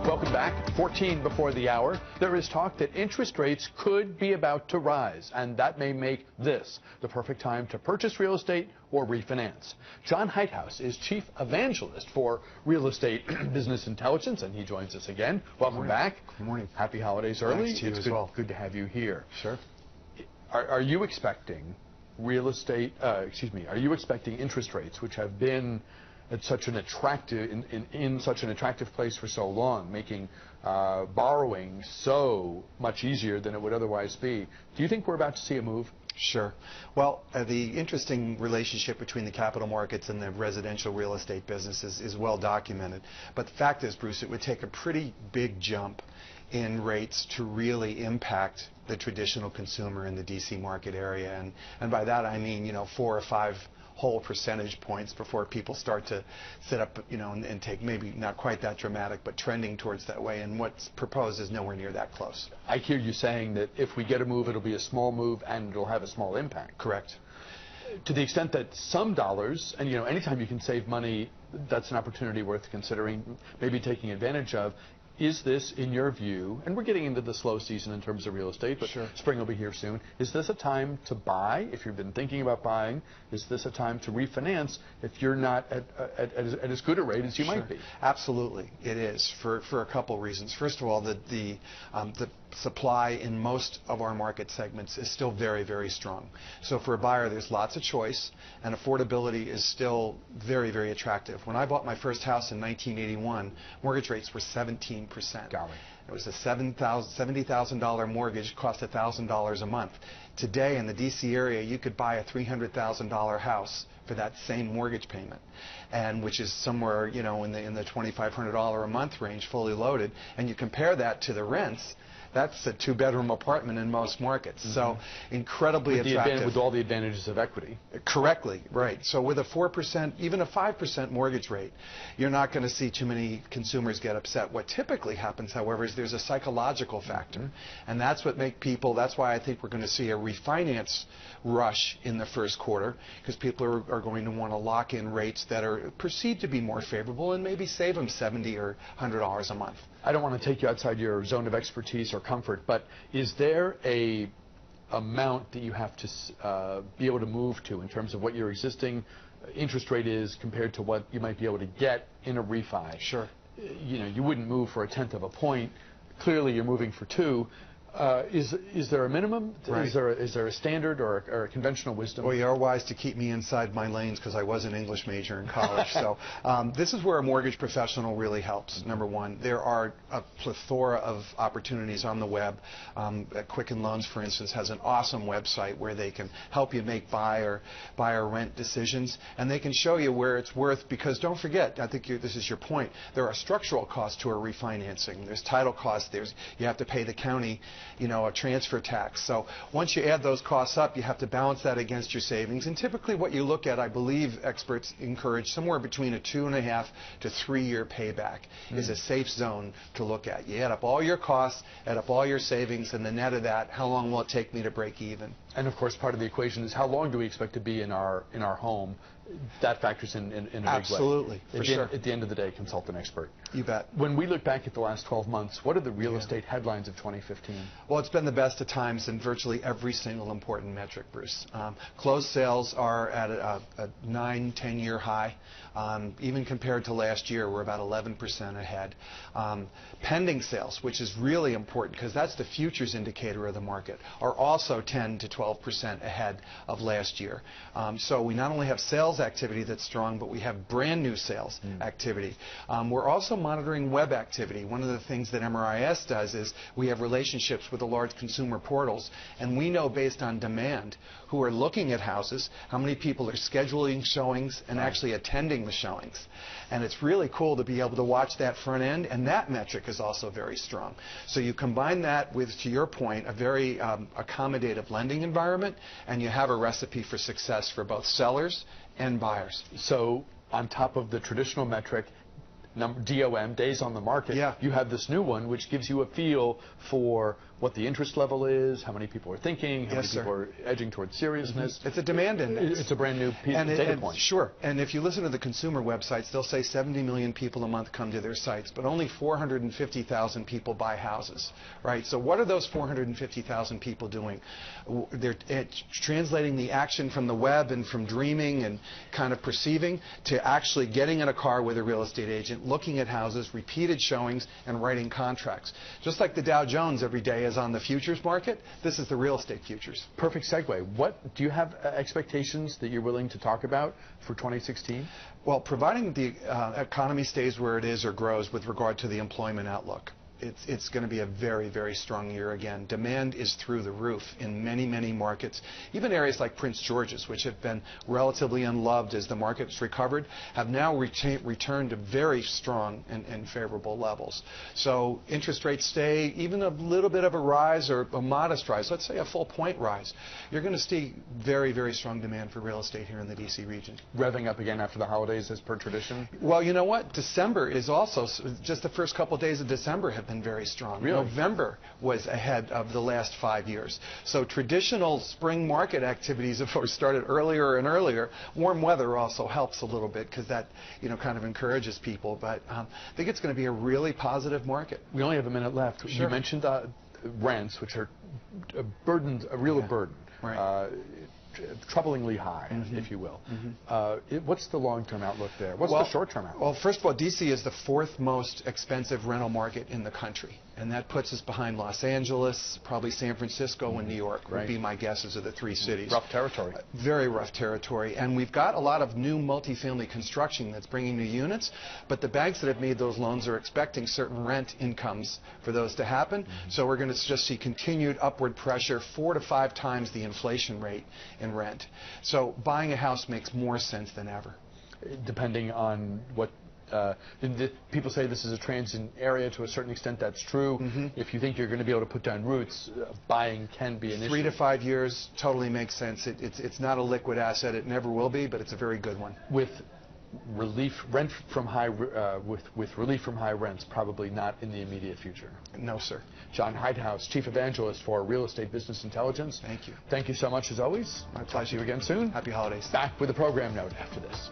Welcome back. 14 before the hour. There is talk that interest rates could be about to rise, and that may make this the perfect time to purchase real estate or refinance. John Heithouse is chief evangelist for Real Estate Business Intelligence, and he joins us again. Welcome back. Good morning. Happy holidays early. Thanks to you it's as good, well. good to have you here. Sure. Are you expecting real estate? Are you expecting interest rates, which have been at such an attractive in such an attractive place for so long, making borrowing so much easier than it would otherwise be? Do you think we're about to see a move? Sure. Well, the interesting relationship between the capital markets and the residential real estate business is well documented. But the fact is, Bruce, it would take a pretty big jump in rates to really impact the traditional consumer in the D.C. market area. And by that I mean, 4 or 5 whole percentage points before people start to sit up, and take, maybe not quite that dramatic, but trending towards that way. And what's proposed is nowhere near that close. I hear you saying that if we get a move, it'll be a small move and it'll have a small impact. Correct. To the extent that some dollars, and anytime you can save money, that's an opportunity worth considering, maybe taking advantage of. Is this, in your view, and we're getting into the slow season in terms of real estate, but sure, spring will be here soon, is this a time to buy if you've been thinking about buying? Is this a time to refinance if you're not at as good a rate as you sure, might be? Absolutely, it is, for a couple reasons. First of all, the supply in most of our market segments is still very, very strong. So for a buyer, there's lots of choice, and affordability is still very, very attractive. When I bought my first house in 1981, mortgage rates were 17%. Golly. It was a $70,000 mortgage, cost $1,000 a month. Today in the D.C. area, you could buy a $300,000 house for that same mortgage payment, and which is somewhere in the $2,500 a month range, fully loaded. And you compare that to the rents. That's a 2-bedroom apartment in most markets. Mm-hmm. So incredibly attractive. With all the advantages of equity. Correctly, right. So with a 4%, even a 5% mortgage rate, you're not going to see too many consumers get upset. What typically happens, however, is there's a psychological factor. Mm-hmm. And that's that's why I think we're going to see a refinance rush in the first quarter, because people are going to want to lock in rates that are perceived to be more favorable and maybe save them $70 or $100 a month. I don't want to take you outside your zone of expertise or comfort, but is there a amount that you have to be able to move to in terms of what your existing interest rate is compared to what you might be able to get in a refi? Sure. You wouldn't move for 1/10 of a point. Clearly, you're moving for 2. Is there a minimum? Right. Is there a standard or a conventional wisdom? Well, you are wise to keep me inside my lanes, because I was an English major in college. So this is where a mortgage professional really helps. Number one, there are a plethora of opportunities on the web. Quicken Loans, for instance, has an awesome website where they can help you make buy or rent decisions, and they can show you where it's worth, because don't forget, I think this is your point, there are structural costs to a refinancing. There's title costs, you have to pay the county a transfer tax. So once you add those costs up, you have to balance that against your savings. And typically what you look at, I believe experts encourage, somewhere between a 2.5 to 3 year payback is a safe zone to look at. You add up all your costs, add up all your savings, and the net of that, how long will it take me to break even? And of course, part of the equation is how long do we expect to be in our home? That factors in a big way. Absolutely, for sure. At the end of the day, consult an expert. You bet. When we look back at the last 12 months, what are the real estate headlines of 2015? Well, it's been the best of times in virtually every single important metric, Bruce. Closed sales are at a 9-10 year high. Even compared to last year, we're about 11% ahead. Pending sales, which is really important because that's the futures indicator of the market, are also 10 to 12% ahead of last year. So we not only have sales activity that's strong, but we have brand new sales activity. We're also monitoring web activity. One of the things that MRIS does is we have relationships with the large consumer portals, and we know based on demand who are looking at houses, how many people are scheduling showings and actually attending the showings. And it's really cool to be able to watch that front end, and that metric is also very strong. So you combine that with, to your point, a very accommodative lending environment, and you have a recipe for success for both sellers and buyers. So on top of the traditional metric, DOM, days on the market, you have this new one which gives you a feel for what the interest level is, how many people are thinking, how many people are edging towards seriousness. It's a demand index. It's a brand new data point. Sure. And if you listen to the consumer websites, they'll say 70 million people a month come to their sites, but only 450,000 people buy houses, right? So what are those 450,000 people doing? They're translating the action from the web and from dreaming and kind of perceiving to actually getting in a car with a real estate agent, looking at houses, repeated showings, and writing contracts. Just like the Dow Jones every day is on the futures market, this is the real estate futures. Perfect segue. What do you have expectations that you're willing to talk about for 2016? Well, providing the economy stays where it is or grows with regard to the employment outlook, it's going to be a very, very strong year again. Demand is through the roof in many, many markets. Even areas like Prince George's, which have been relatively unloved as the market's recovered, have now returned to very strong and favorable levels. So interest rates stay, even a little bit of a rise or a modest rise, let's say a full point rise, you're going to see very, very strong demand for real estate here in the D.C. region. Revving up again after the holidays as per tradition? Well, you know what? December is also, just the first couple of days of December have been very strong. Really? November was ahead of the last 5 years. So traditional spring market activities have started earlier and earlier. Warm weather also helps a little bit because that, kind of encourages people. But I think it's going to be a really positive market. We only have a minute left. Sure. You mentioned rents, which are a real burden. Right. Troublingly high, if you will. What's the long-term outlook there? What's the short-term outlook? Well, first of all, D.C. is the fourth most expensive rental market in the country, and that puts us behind Los Angeles, probably San Francisco, and New York would be my guesses of the three cities. Rough territory. Very rough territory, and we've got a lot of new multifamily construction that's bringing new units, but the banks that have made those loans are expecting certain rent incomes for those to happen, so we're going to just see continued upward pressure, 4 to 5 times the inflation rate in rent. So buying a house makes more sense than ever. Depending on what people say this is a transient area. To a certain extent, that's true. If you think you're going to be able to put down roots, buying can be an issue. 3 to 5 years totally makes sense. It's not a liquid asset. It never will be, but it's a very good one. With relief from high rents, probably not in the immediate future. No, sir. John Heidhouse, Chief Evangelist for Real Estate Business Intelligence. Thank you. Thank you so much as always. My pleasure. Talk to you again soon. Happy holidays. Back with a program note after this.